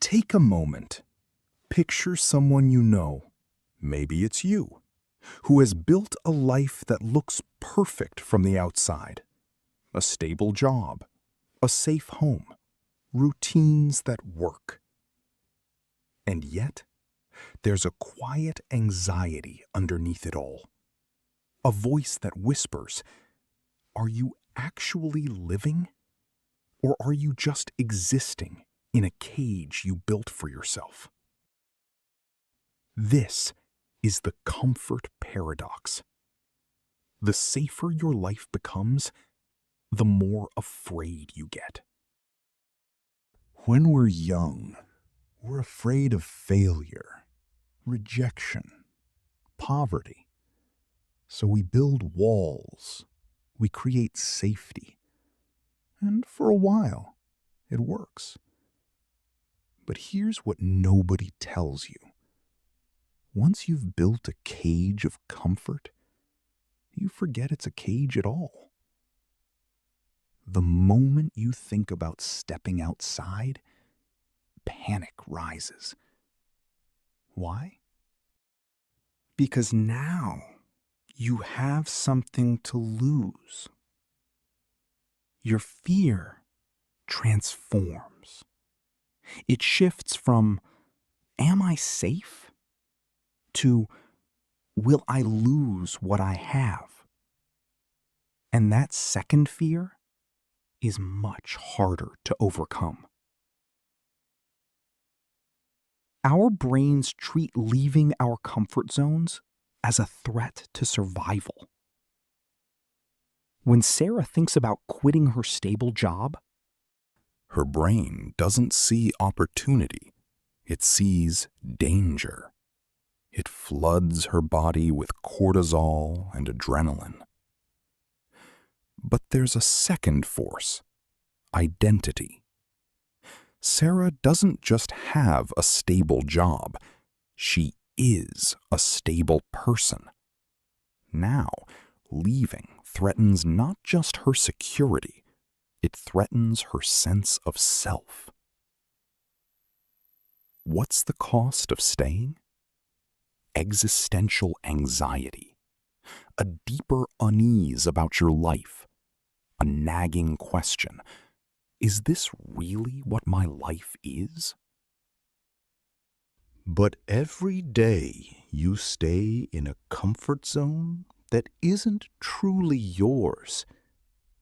Take a moment. Picture someone you know, maybe it's you, who has built a life that looks perfect from the outside. A stable job, a safe home, routines that work. And yet, there's a quiet anxiety underneath it all. A voice that whispers, are you actually living? Or are you just existing in a cage you built for yourself? This is the comfort paradox. The safer your life becomes, the more afraid you get. When we're young, we're afraid of failure, rejection, poverty. So we build walls, we create safety. And for a while, it works. But here's what nobody tells you. Once you've built a cage of comfort, you forget it's a cage at all. The moment you think about stepping outside, panic rises. Why? Because now you have something to lose. Your fear transforms. It shifts from, am I safe? To, will I lose what I have? And that second fear is much harder to overcome. Our brains treat leaving our comfort zones as a threat to survival. When Sarah thinks about quitting her stable job, her brain doesn't see opportunity, it sees danger. It floods her body with cortisol and adrenaline. But there's a second force, identity. Sarah doesn't just have a stable job, she is a stable person. Now, leaving threatens not just her security, it threatens her sense of self. What's the cost of staying? Existential anxiety, a deeper unease about your life, a nagging question, is this really what my life is? But every day you stay in a comfort zone that isn't truly yours,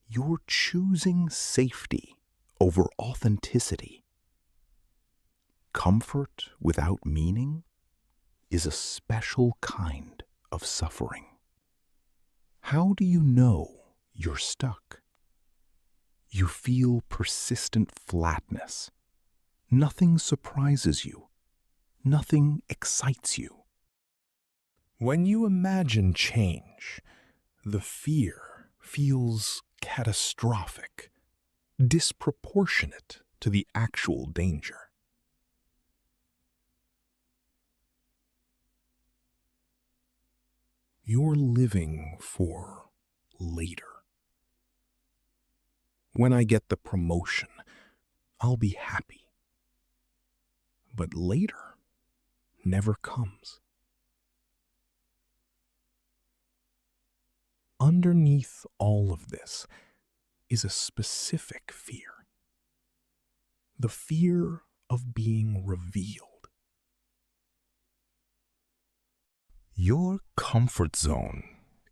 you're choosing safety over authenticity. Comfort without meaning is a special kind of suffering. How do you know you're stuck? You feel persistent flatness. Nothing surprises you. Nothing excites you. When you imagine change, the fear feels catastrophic, disproportionate to the actual danger. You're living for later. When I get the promotion, I'll be happy. But later never comes. Underneath all of this is a specific fear. The fear of being revealed. Your comfort zone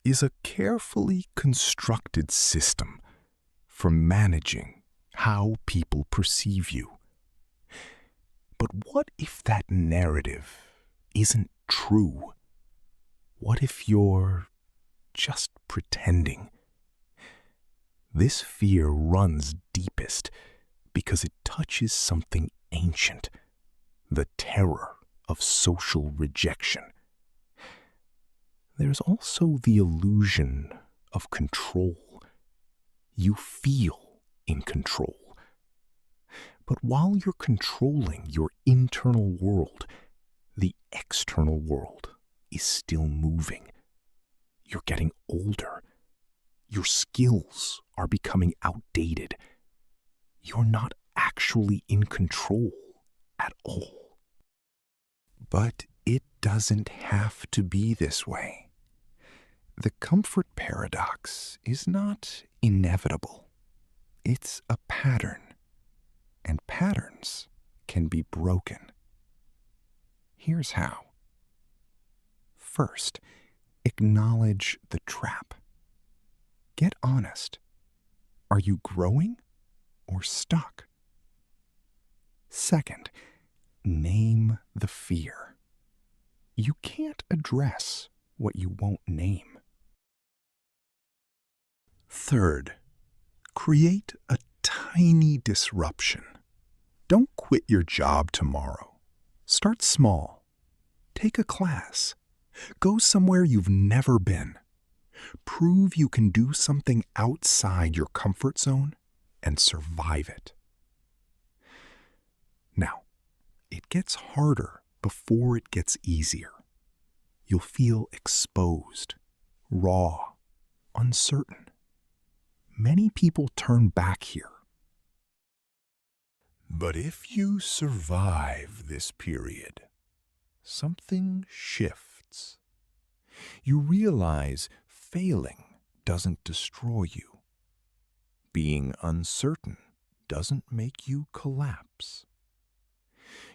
is a carefully constructed system for managing how people perceive you. But what if that narrative isn't true? What if you're just pretending? This fear runs deepest because it touches something ancient, the terror of social rejection. There's also the illusion of control. You feel in control. But while you're controlling your internal world, the external world is still moving. You're getting older. Your skills are becoming outdated. You're not actually in control at all. But it doesn't have to be this way. The comfort paradox is not inevitable. It's a pattern, and patterns can be broken. Here's how. First, acknowledge the trap. Get honest. Are you growing or stuck? Second, name the fear. You can't address what you won't name. Third, create a tiny disruption. Don't quit your job tomorrow. Start small. Take a class. Go somewhere you've never been. Prove you can do something outside your comfort zone and survive it. Now, it gets harder before it gets easier. You'll feel exposed, raw, uncertain. Many people turn back here. But if you survive this period, something shifts. You realize failing doesn't destroy you. Being uncertain doesn't make you collapse.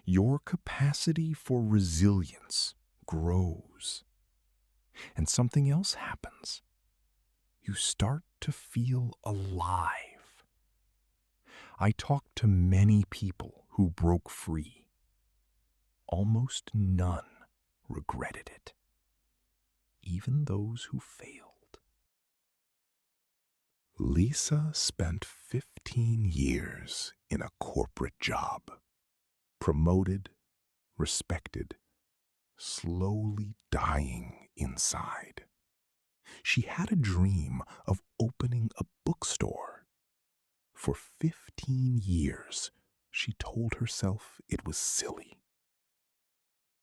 Your capacity for resilience grows. And something else happens. You start to feel alive. I talked to many people who broke free. Almost none regretted it, even those who failed. Lisa spent 15 years in a corporate job, promoted, respected, slowly dying inside. She had a dream of opening a bookstore. For 15 years, she told herself it was silly.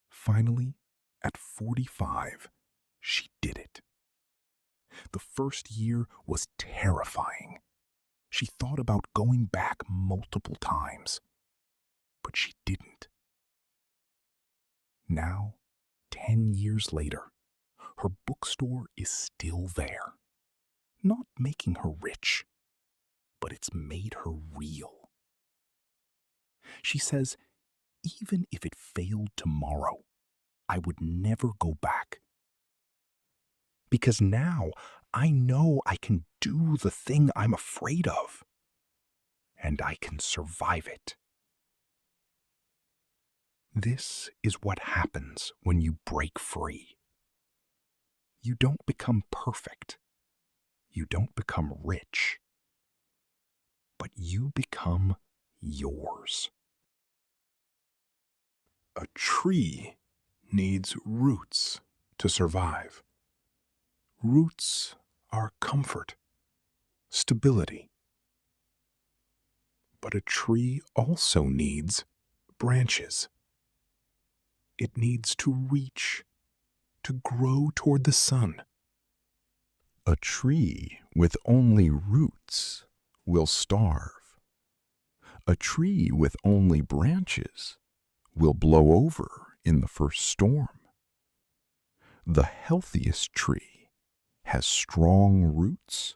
Finally, at 45, she did it. The first year was terrifying. She thought about going back multiple times, but she didn't. Now, 10 years later, her bookstore is still there. Not making her rich, but it's made her real. She says, even if it failed tomorrow, I would never go back. Because now I know I can do the thing I'm afraid of, and I can survive it. This is what happens when you break free. You don't become perfect. You don't become rich. But you become yours. A tree needs roots to survive. Roots are comfort, stability. But a tree also needs branches. It needs to reach, to grow toward the sun. A tree with only roots will starve. A tree with only branches will blow over in the first storm. The healthiest tree has strong roots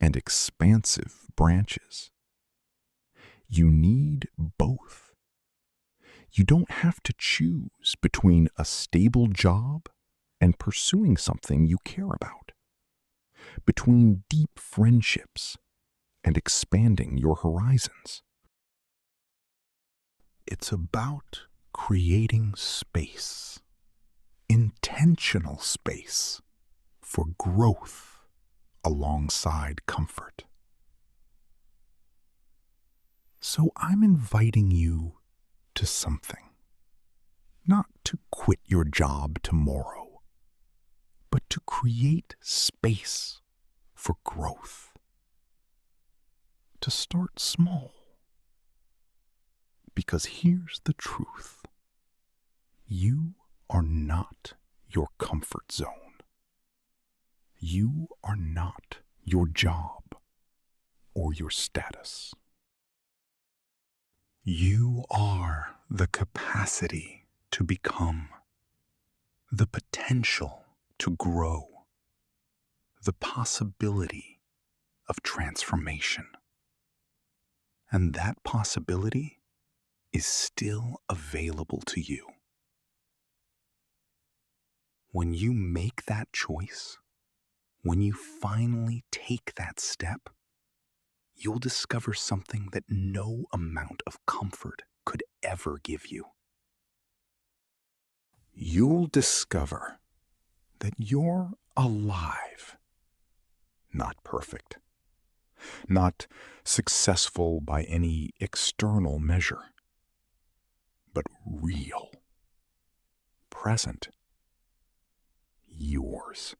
and expansive branches. You need both. You don't have to choose between a stable job and pursuing something you care about, between deep friendships and expanding your horizons. It's about creating space, intentional space, for growth alongside comfort. So I'm inviting you to something. Not to quit your job tomorrow, but to create space for growth. To start small. Because here's the truth. You are not your comfort zone. You are not your job or your status. You are the capacity to become, the potential to grow, the possibility of transformation. And that possibility is still available to you. When you make that choice, when you finally take that step, you'll discover something that no amount of comfort could ever give you. You'll discover that you're alive, not perfect, not successful by any external measure, but real, present, yours.